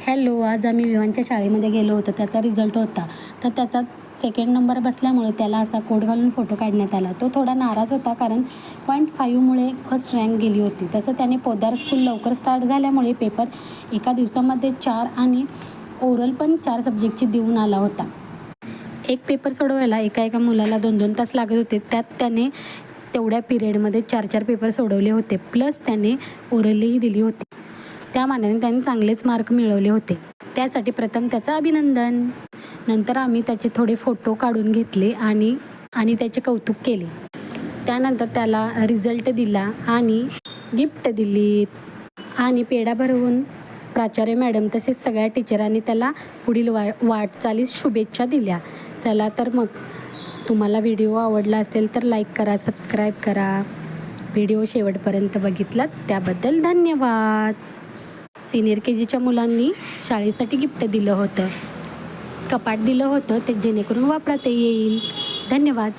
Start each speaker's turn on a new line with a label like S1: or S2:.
S1: Hello, आज आम्ही विवांच्या शाळेमध्ये गेलो होतो. त्याचा रिझल्ट होता. तर त्याचा सेकंड नंबर बसल्यामुळे त्याला असा कोट घालून फोटो काढण्यात आला. तो थोडा नाराज होता कारण 0.5मुळे फर्स्ट रँक गेली होती. तसं त्याने पोद्दार स्कूल लवकर स्टार्ट झाल्यामुळे पेपर एका दिवसामध्ये 4 आणि ओरल पण 4 सब्जेक्टची देऊन आला होता. एक पेपर सोडवायला एका मुलाला 2-2 तास लागत होते. त्यात त्याने तेवढ्या पिरियडमध्ये 4-4 पेपर सोडवले होते. प्लस त्याने ओरलही दिली होती. त्या मानाने त्याने चांगलेच मार्क मिळवले होते. त्यासाठी प्रथम त्याचं अभिनंदन. नंतर आम्ही त्याचे थोडे फोटो काढून घेतले आणि त्याचे कौतुक केले. त्यानंतर त्याला रिझल्ट दिला आणि गिफ्ट दिली आणि पेढा भरवून प्राचार्य मॅडम तसेच सगळ्या टीचरांनी त्याला पुढील वाटचालीस शुभेच्छा दिल्या. चला तर मग तुम्हाला व्हिडिओ आवडला असेल तर लाईक करा, सबस्क्राईब करा. व्हिडिओ शेवटपर्यंत बघितलात त्याबद्दल धन्यवाद. सिनियर KGच्या मुलांनी शाळेसाठी गिफ्ट दिलं होतं, कपाट दिलं होतं ते जेणेकरून वापरता येईल. धन्यवाद.